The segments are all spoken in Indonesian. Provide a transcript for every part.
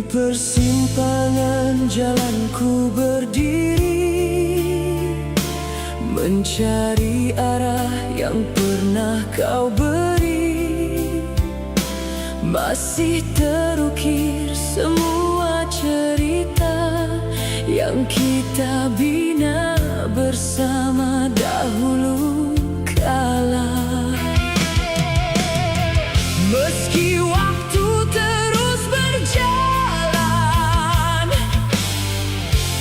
persimpangan jalanku berdiri, mencari arah yang pernah kau beri. Masih terukir semua cerita yang kita bina bersama dahulu kala. Meski waktu terus berjalan,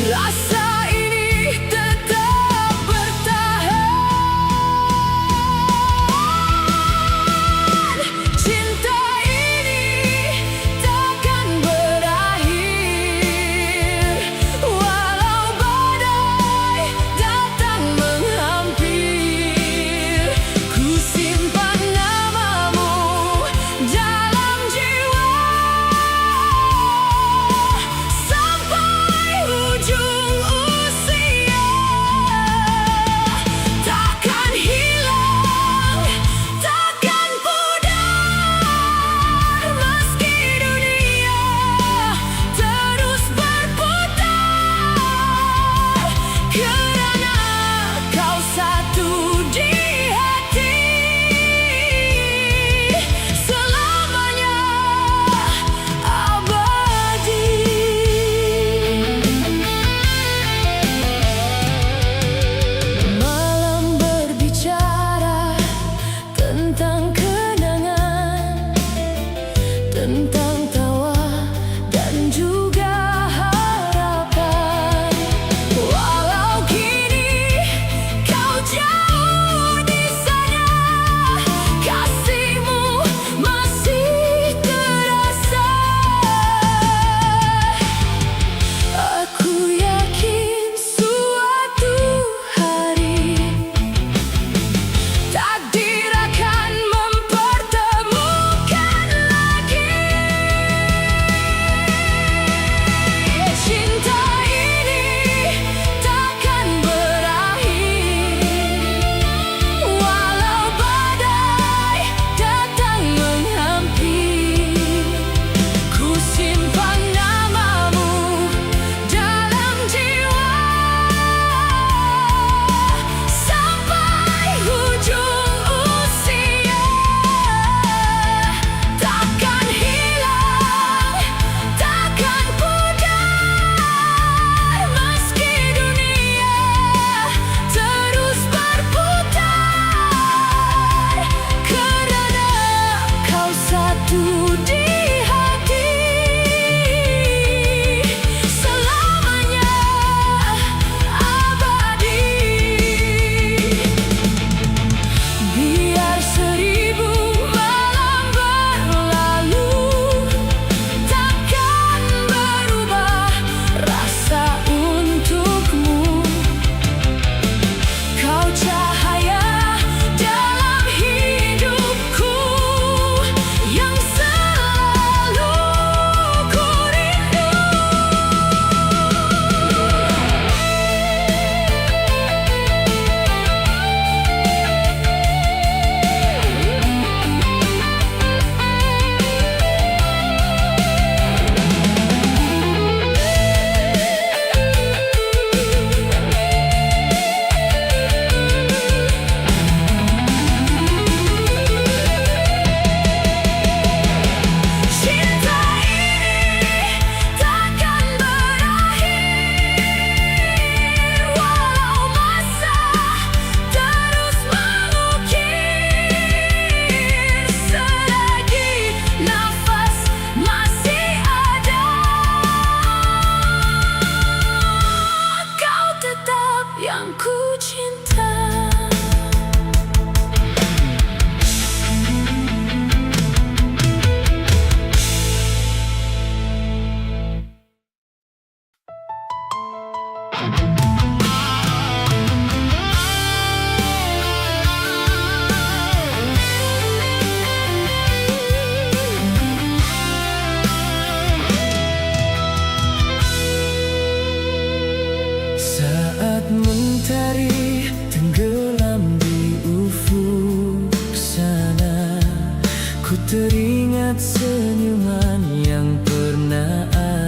rasa ini tetap bertahan. Cinta ini takkan berakhir, walau badai datang menghampir. Ku simpan namamu dalam jiwa sampai ujung usia. Takkan hilang, takkan pudar, meski dunia terus berputar. Kerana kau satu di hati, selamanya abadi. Malam berbicara tentang kenangan, tentang tawa dan juga harapan. Walau kini kau jauh di sana, kasihmu masih terasa. Aku yakin suatu hari takdir akan mempertemukan lagi. Cinta ini takkan berakhir, walau badai datang menghampir. Ku simpan namamu dalam jiwa sampai ujung usia. Takkan hilang, takkan pudar, meski dunia terus berputar. Kerana kau satu di hati, selamanya abadi. Biar 1000 malam berlalu, takkan berubah rasa untukmu. Kau cahaya dalam hidupku yang selalu ku rindu. Cinta ini takkan berakhir, walau masa terus mengukir. Selagi nafas masih ada, kau tetap yang ku cinta. Saat mentari tenggelam di ufuk sana, ku teringat senyuman yang pernah ada.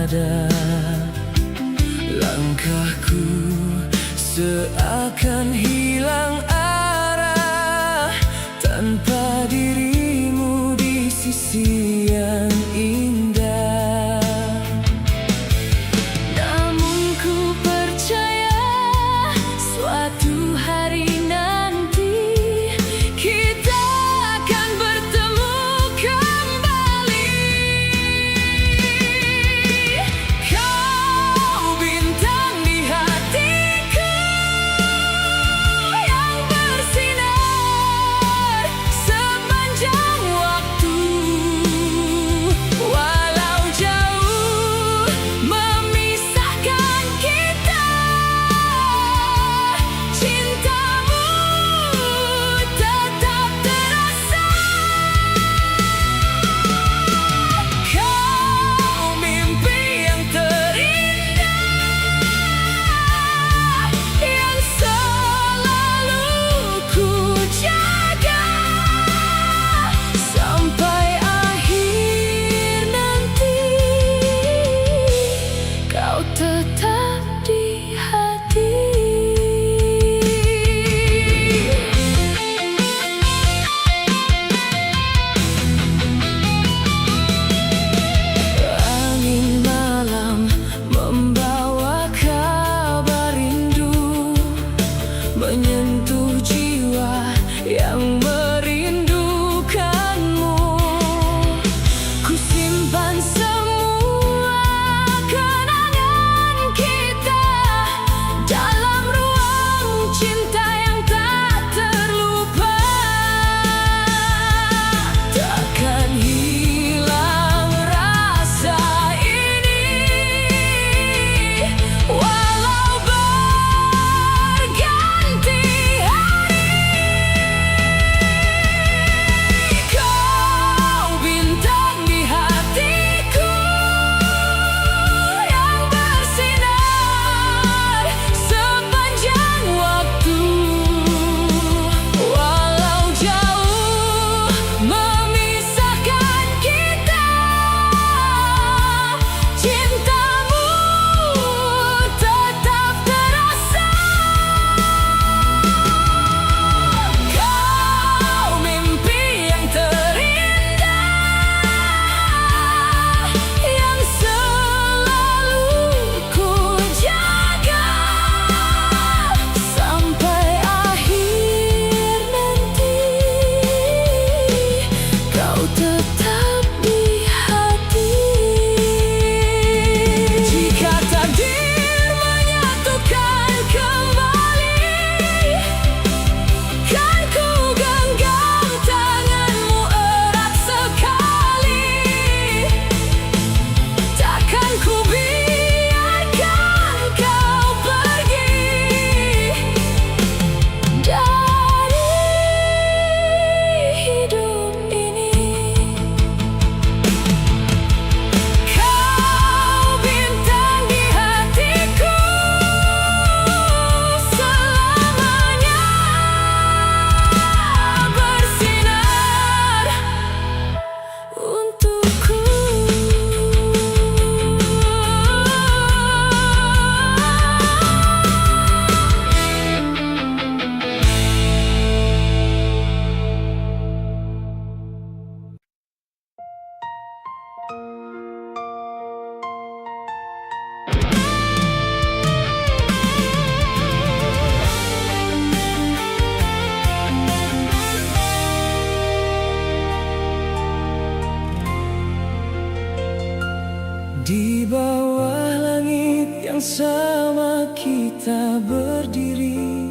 Di bawah langit yang sama kita berdiri,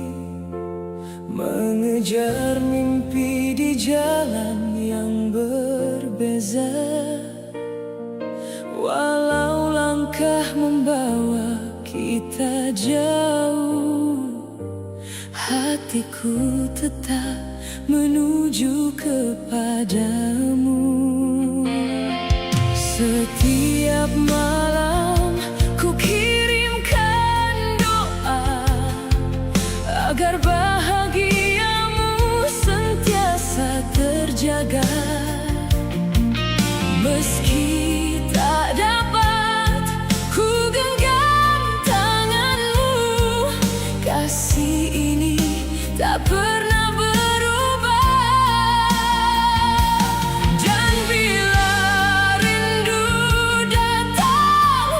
mengejar mimpi di jalan yang berbeza. Walau langkah membawa kita jauh, hatiku tetap menuju kepadamu. Setiap malam ku kirimkan doa agar bahagiamu sentiasa terjaga. Meski tak dapat ku genggam tanganmu, kasih ini tak pernah berubah. Dan bila rindu datang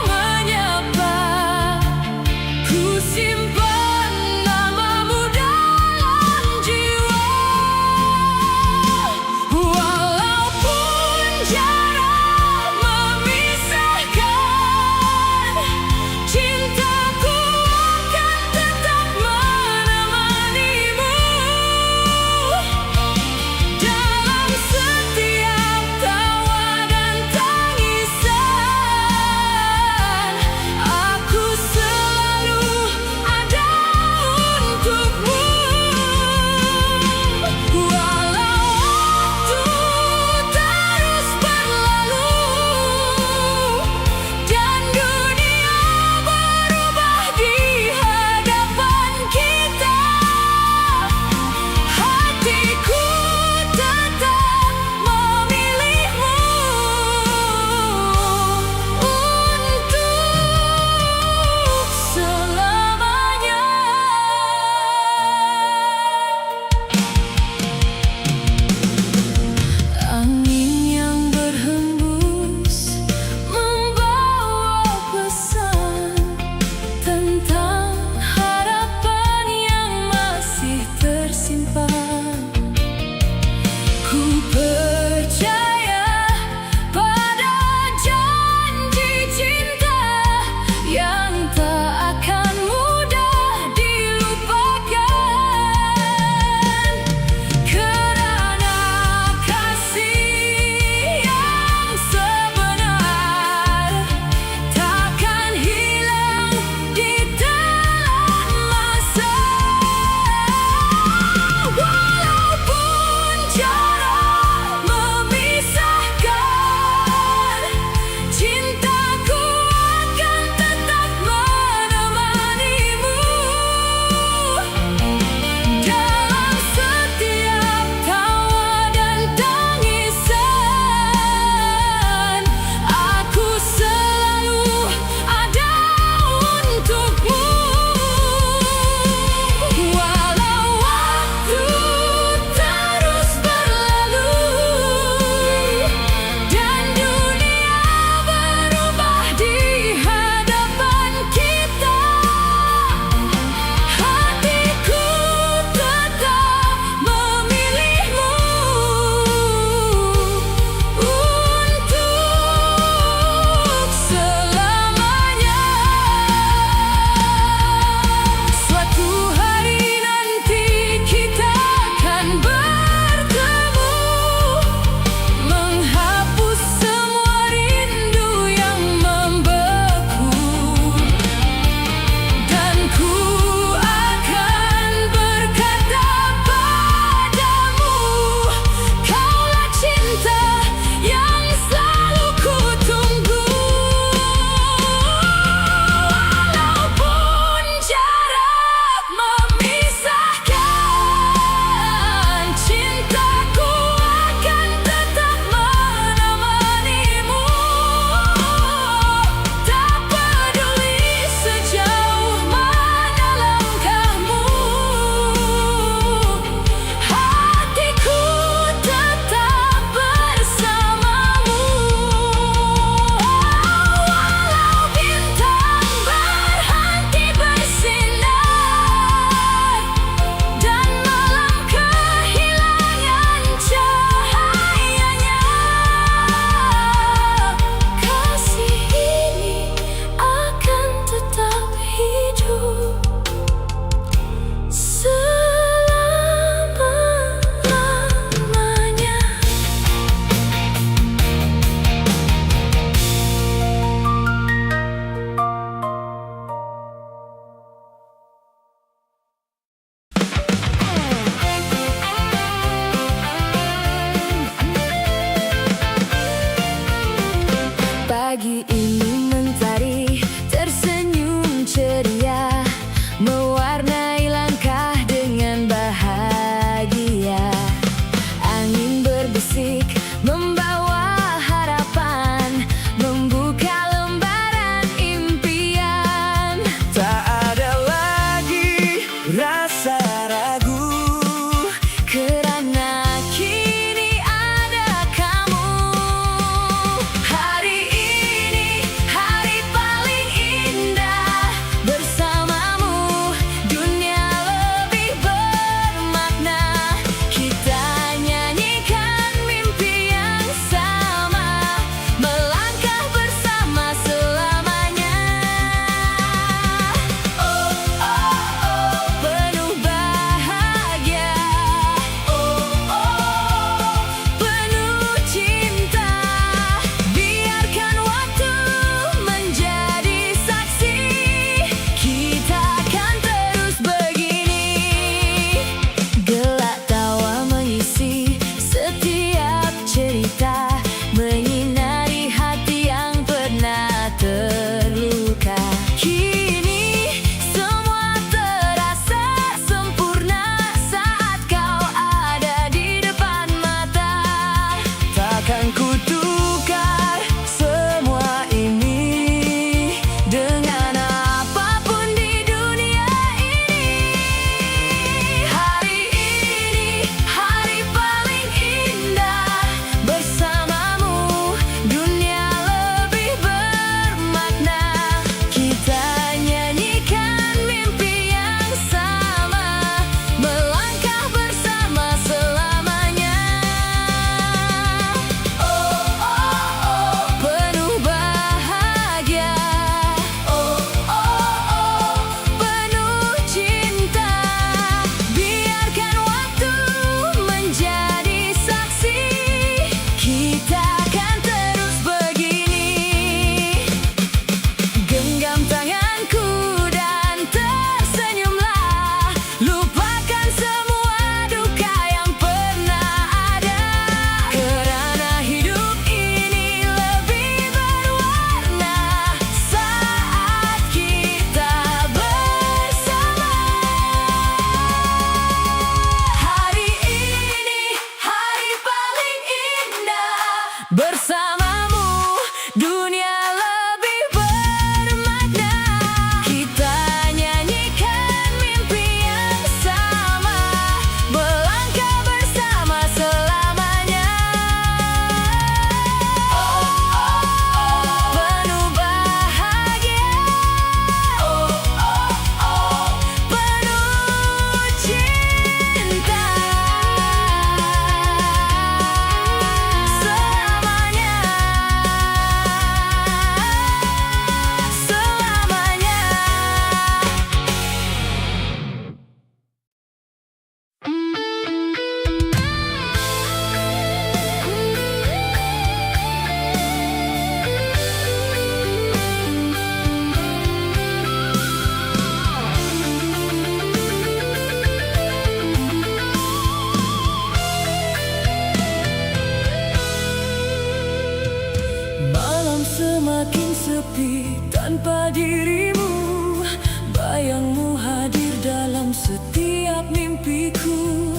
sepi tanpa dirimu. Bayangmu hadir dalam setiap mimpiku.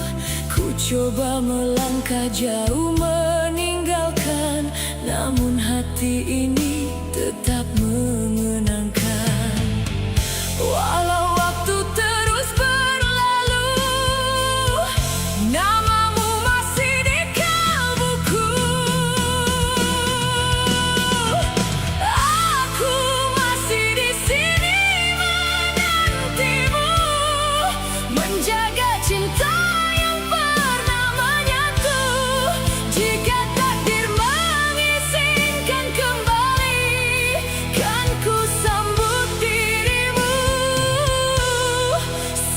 Ku coba melangkah jauh meninggalkan, namun hati ini tetap mengenangkan. Walau waktu terus berlalu, namamu masih di kalbuku. Aku masih di sini menantimu, menjaga cinta yang pernah menyatu. Jika takdir mengizinkan kembali, kan ku sambut dirimu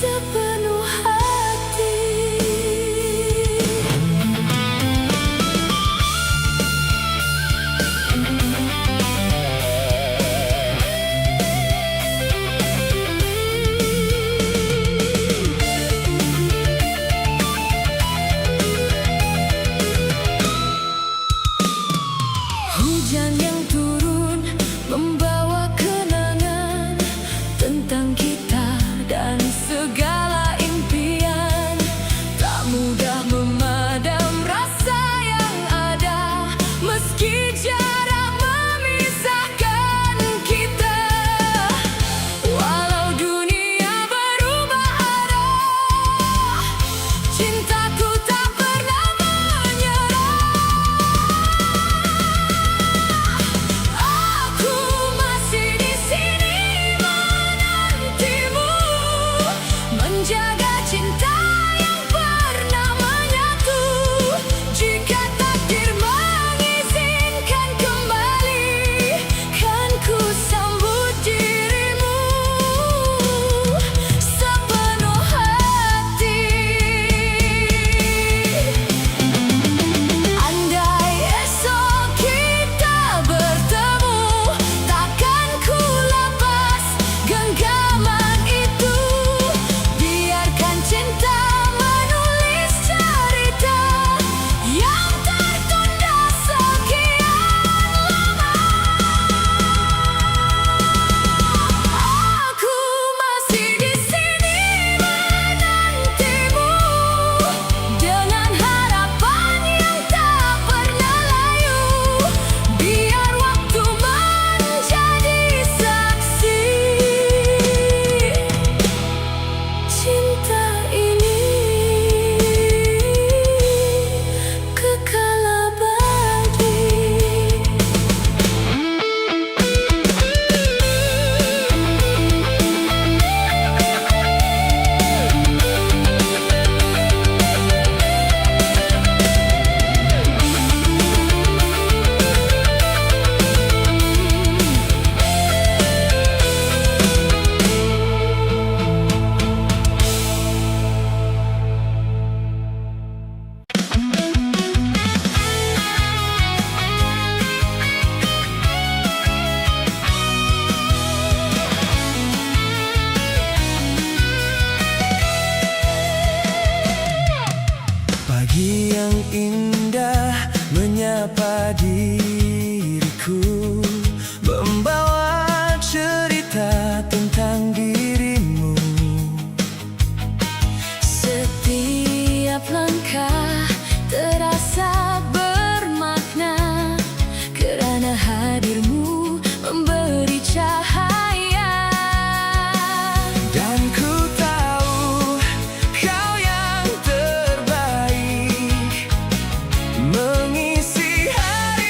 sepenuh hati. Hujan yang turun membawa kenangan tentang kita dan segala impian. Tak mudah memadam rasa yang ada, meski jarak memisahkan kita. Walau dunia berubah arah, cintaku tak pernah menyerah. Aku masih di sini menantimu, menjaga cinta yang pernah menyatu. Jika takdir mengizinkan kembali, kan ku sambut dirimu sepenuh hati. Andai esok kita bertemu, takkan ku lepas genggaman itu. Biarkan cinta menulis cerita yang tertunda sekian lama. Aku masih di sini menantimu, dengan harapan yang tak pernah layu. Biar waktu menjadi saksi, cinta ini kekal abadi. Pagi yang indah menyapa diriku, membawa cerita tentang dirimu. Setiap langkah terasa bermakna, kerana hadirmu memberi cahaya. Dan ku tahu kau yang terbaik, mengisi hari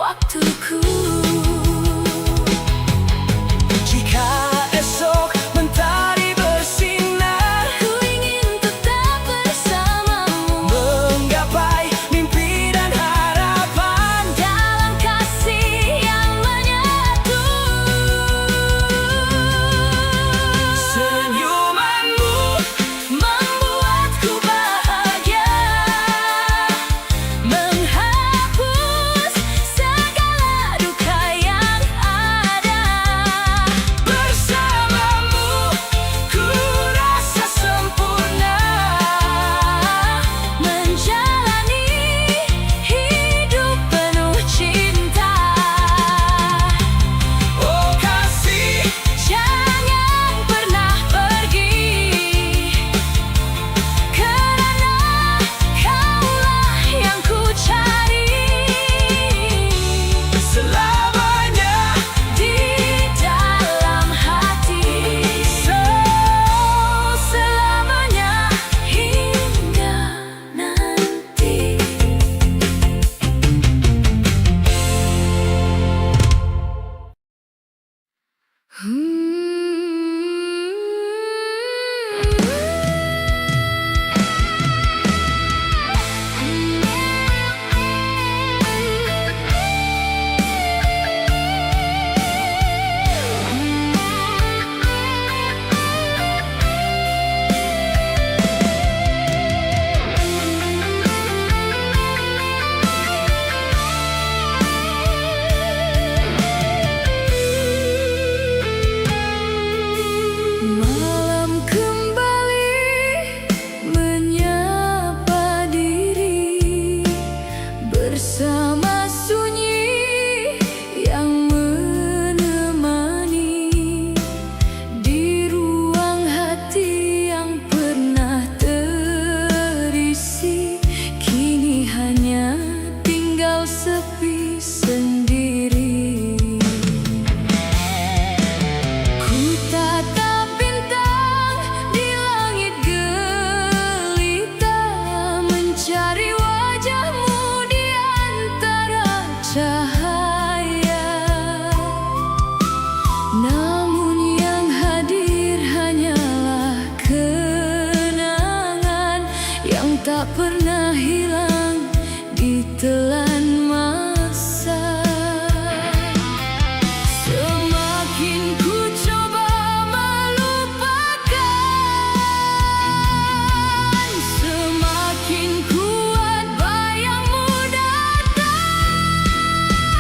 waktuku. Jika esok mentari bersinar, Ku ingin tetap bersamamu menggapai mimpi dan harapan. dalam kasih yang menyatu. Senyumanmu Membuatku bahagia, menghapus segala duka yang ada. bersamamu, ku rasa sempurna. Menjalani hidup penuh cinta. Oh kasih, Jangan pernah pergi, karena kaulah yang ku cari. selamanya Di dalam hati, selamanya hingga nanti. Malam kembali menyapa diri bersama sunyi yang menemani di ruang hati yang pernah terisi, kini hanya tinggal sepi sendiri. Ku tatap bintang di langit gelita, mencari wajahmu di antara cahaya. Namun yang hadir hanyalah kenangan yang tak pernah hilang ditelan masa. Semakin ku coba melupakan, semakin kuat bayangmu datang.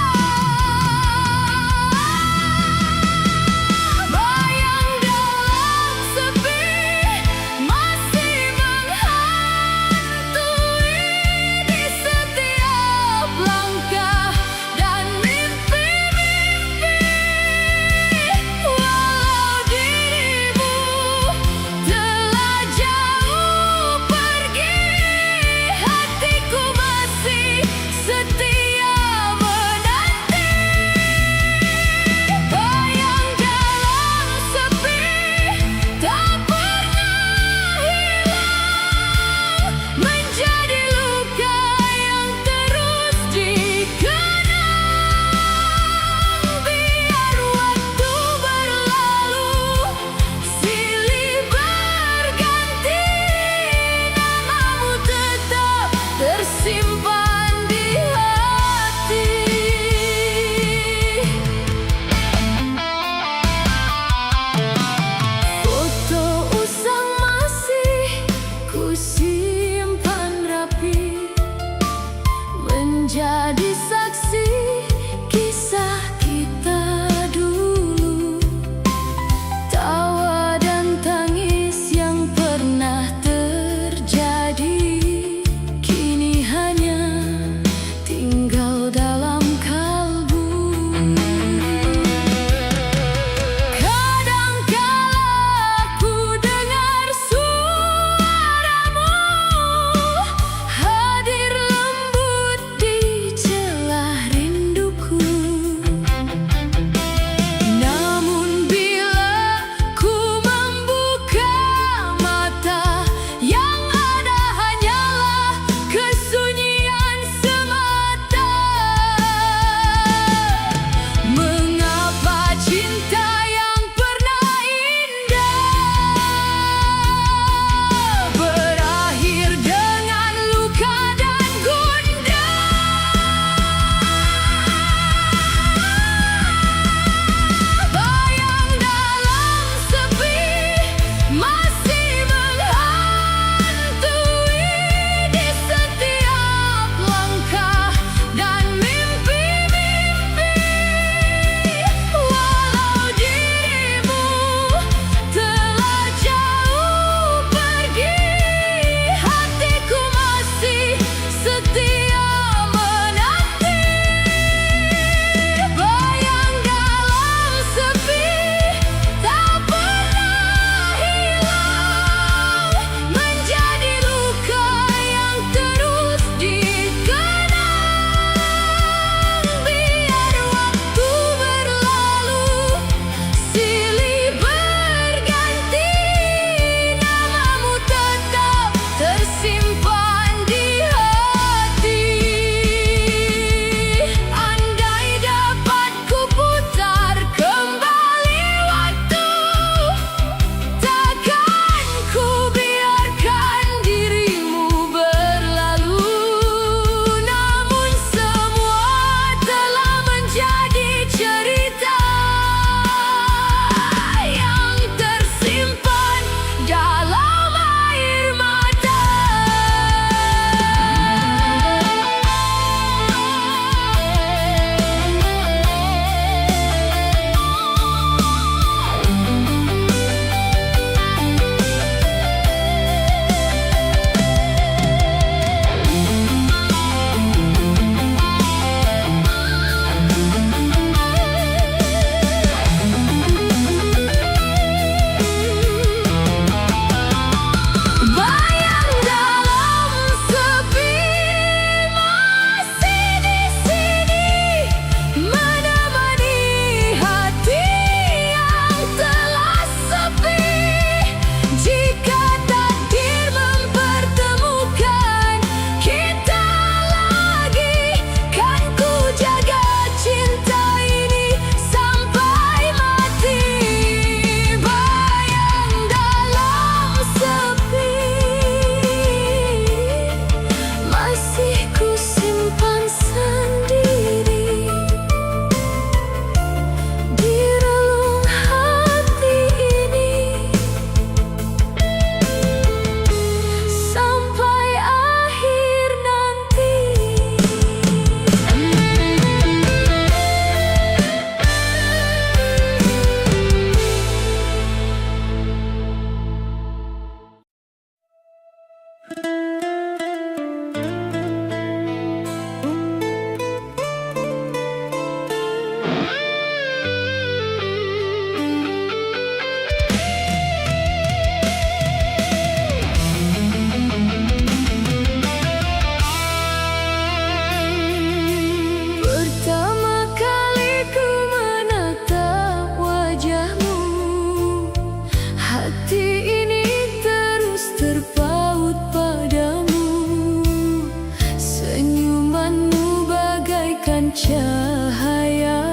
cahaya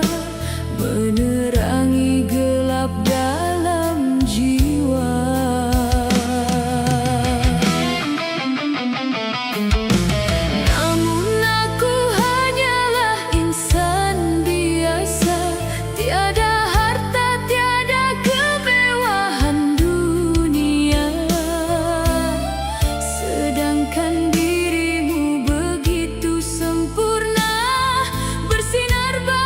menerangi gelap dalam jiwa. Namun aku hanyalah insan biasa, tiada harta, tiada kemewahan dunia. Sedangkan dirimu begitu sempurna, bersinar bahagia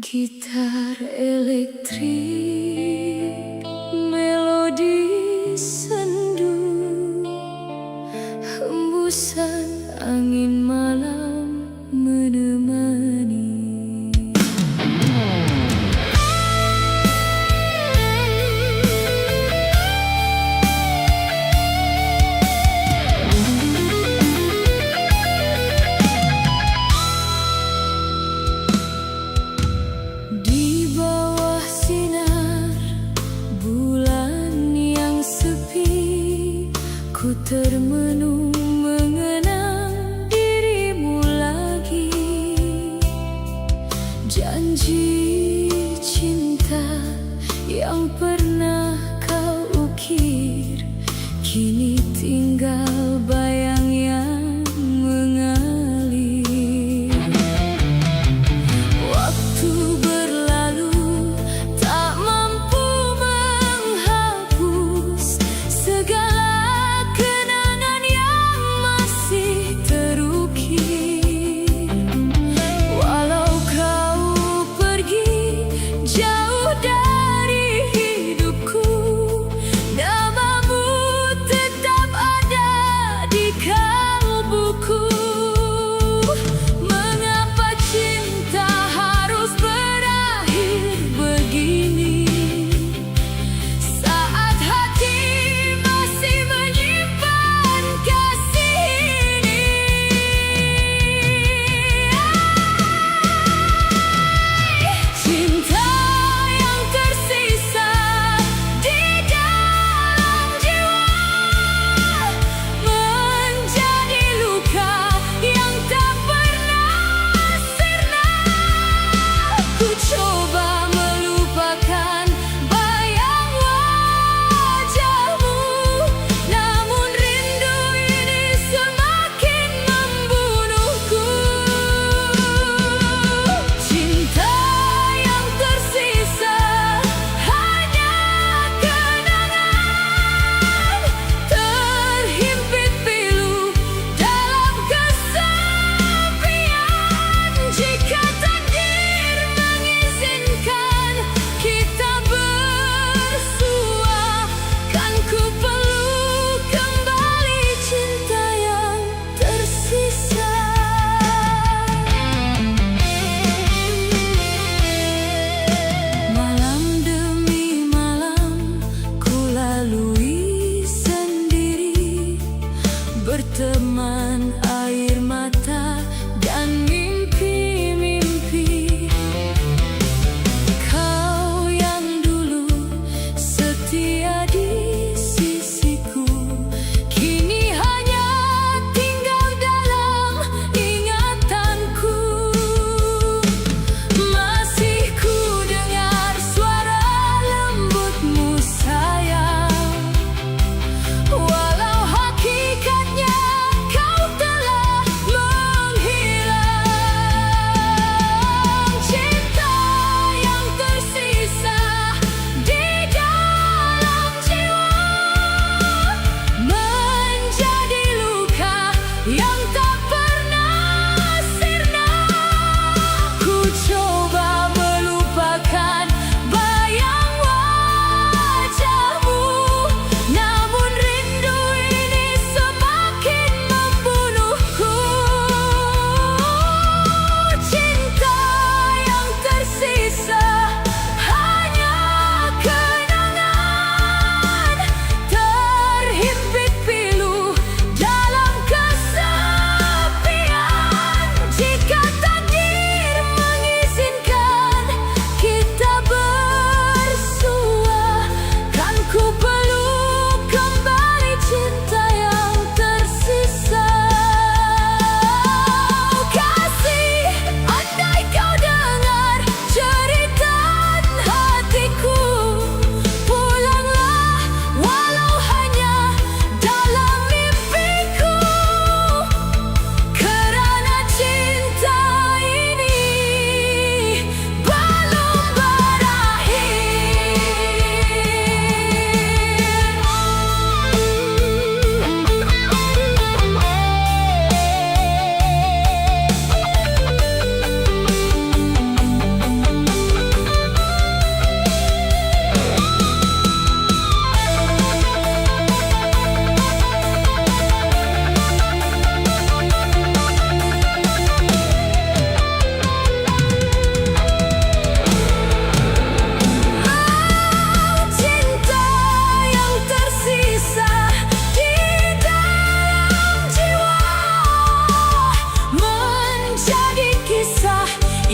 Gitar elektrik, melodi sendu, hembusan angin malam menemani. Di bawah sinar bulan yang sepi, ku termenung mengenang dirimu lagi. Janji cinta yang pernah kau ukir, kini tinggal bayang yang mengalir. Waktu berlalu tak mampu menghapus segala kenangan yang masih terukir. Walau kau pergi,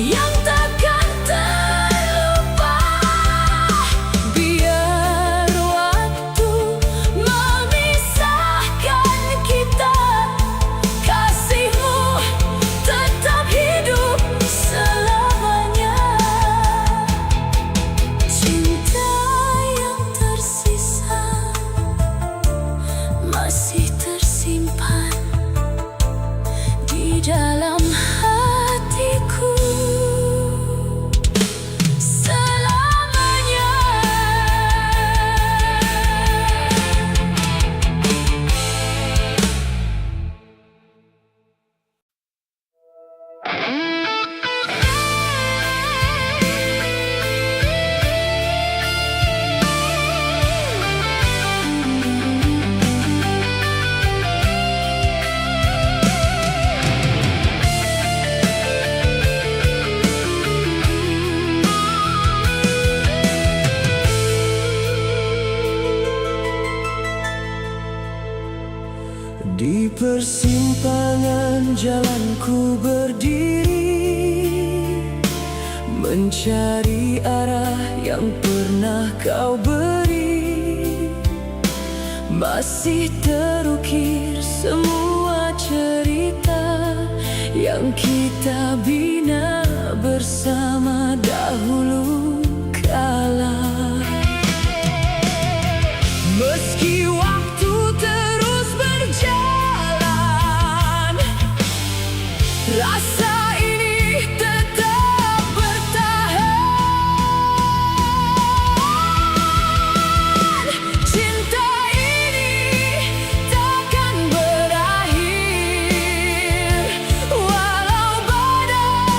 yang takkan terlupa. Biar waktu memisahkan kita, kasihmu tetap hidup selamanya. Cinta yang tersisa masih tersimpan di dalam hatiku selamanya. Di persimpangan jalanku berdiri, mencari arah yang pernah kau beri. Masih terukir semua cerita yang kita bina bersama dahulu kala. Meski waktu terus berjalan, rasa ini tetap bertahan. Cinta ini takkan berakhir, walau badai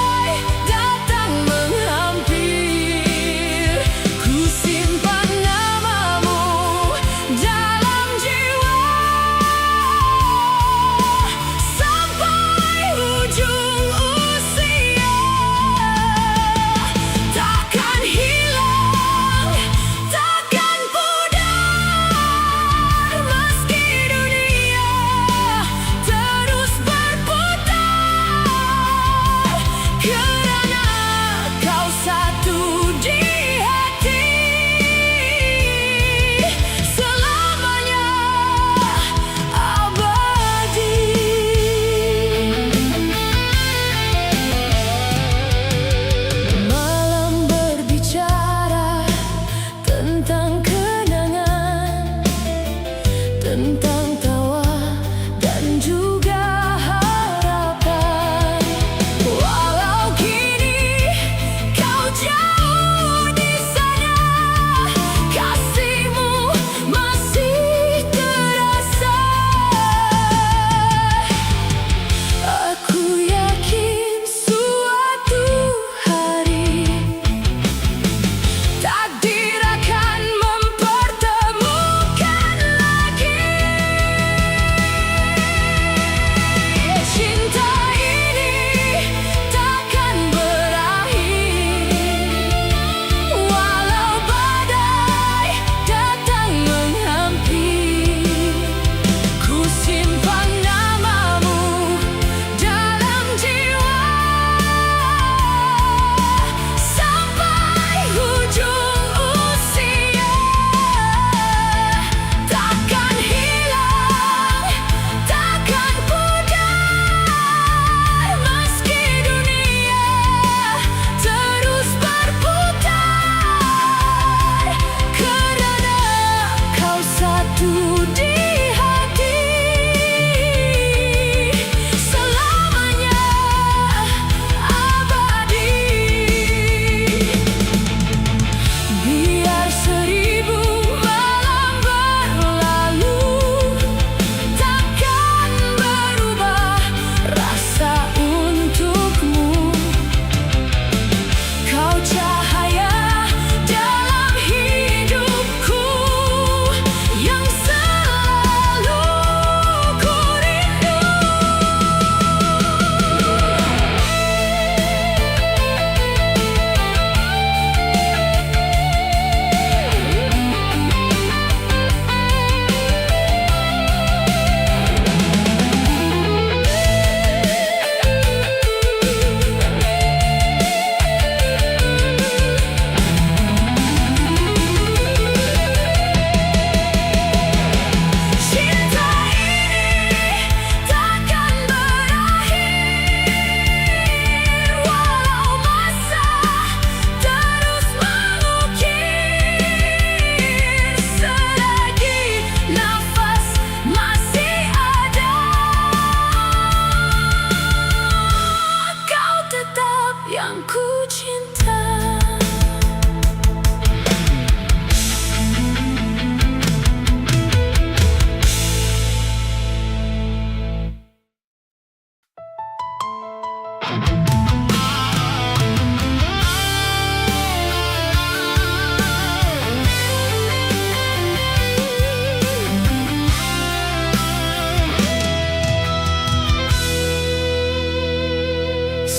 yang ku cinta.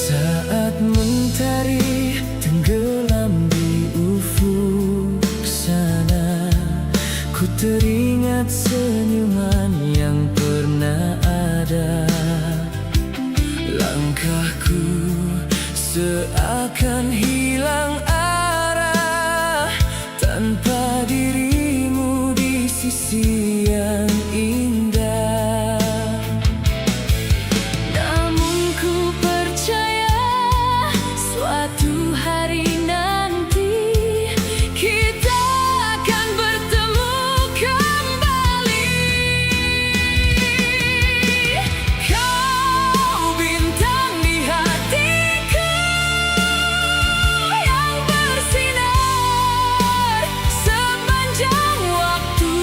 Saat mentari tenggelam di ufuk sana, ku teringat senyuman yang pernah ada. Langkahku seakan hilang arah tanpa dirimu di sisi yang indah. Namun ku percaya suatu hari nanti kita akan bertemu kembali. Kau bintang di hatiku yang bersinar sepanjang waktu.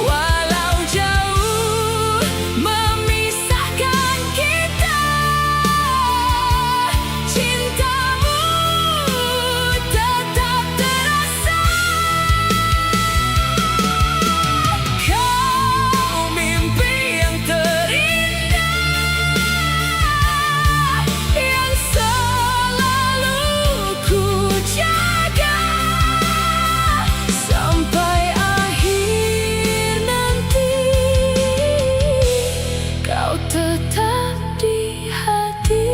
Walau jauh memisahkan kita, cintamu tetap terasa. Kau mimpi yang terindah yang selalu ku jaga sampai akhir nanti. Kau tetap di hati.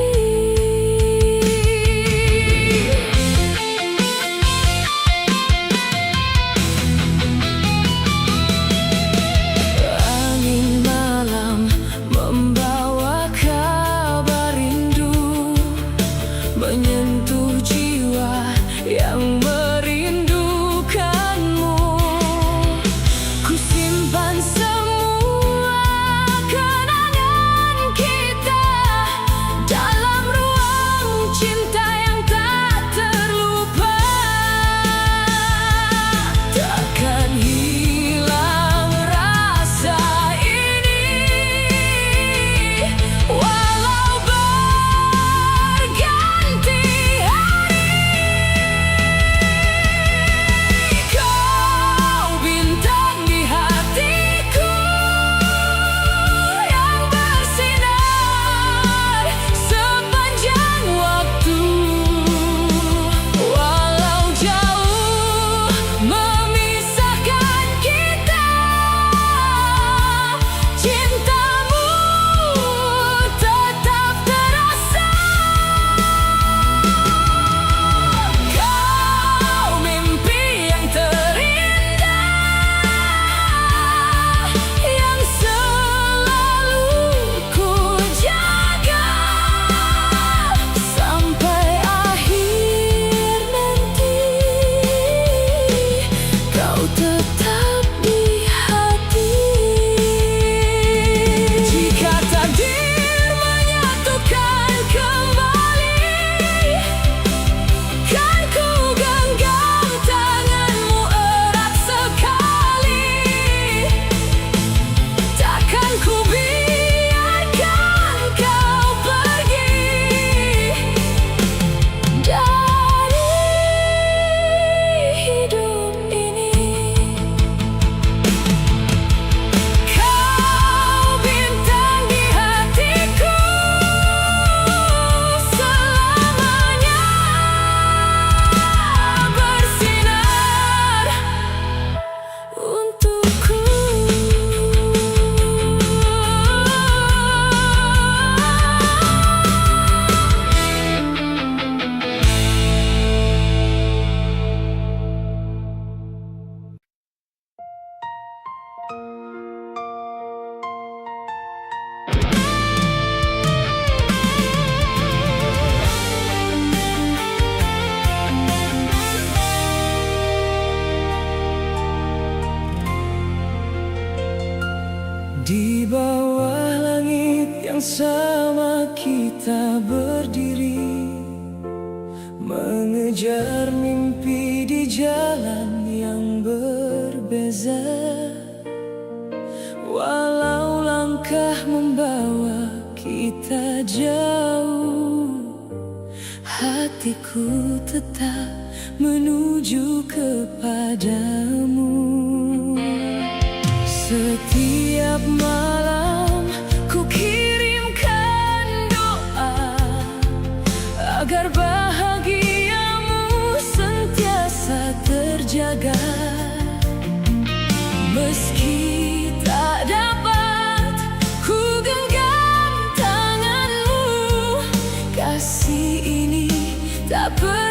Angin malam membawa kabar rindu, menyentuh jiwa yang merindukanmu. Ku simpan semua kenangan kita dalam ruang cinta yang tak terlupa. Takkan hilang rasa ini walau berganti hari. Kau bintang di hatiku yang bersinar sepanjang waktu. Walau jauh memisahkan kita, cintamu tetap terasa. Kau mimpi yang terindah yang selalu ku jaga sampai akhir nanti. Kau tetap di hati. Jika takdir menyatukan kembali, kan ku genggam tanganmu erat sekali. Takkan ku biarkan kau pergi dari hidup ini. Kau bintang di hatiku selamanya bersinar untukku. Di bawah langit yang sama kita berdiri, Mengejar mimpi di jalan yang berbeza, walau langkah membawa kita jauh, hatiku tetap menuju kepadamu. Setiap malam ku kirimkan doa agar bahagiamu sentiasa terjaga. Meski tak dapat ku genggam tanganmu, kasih ini tak pernah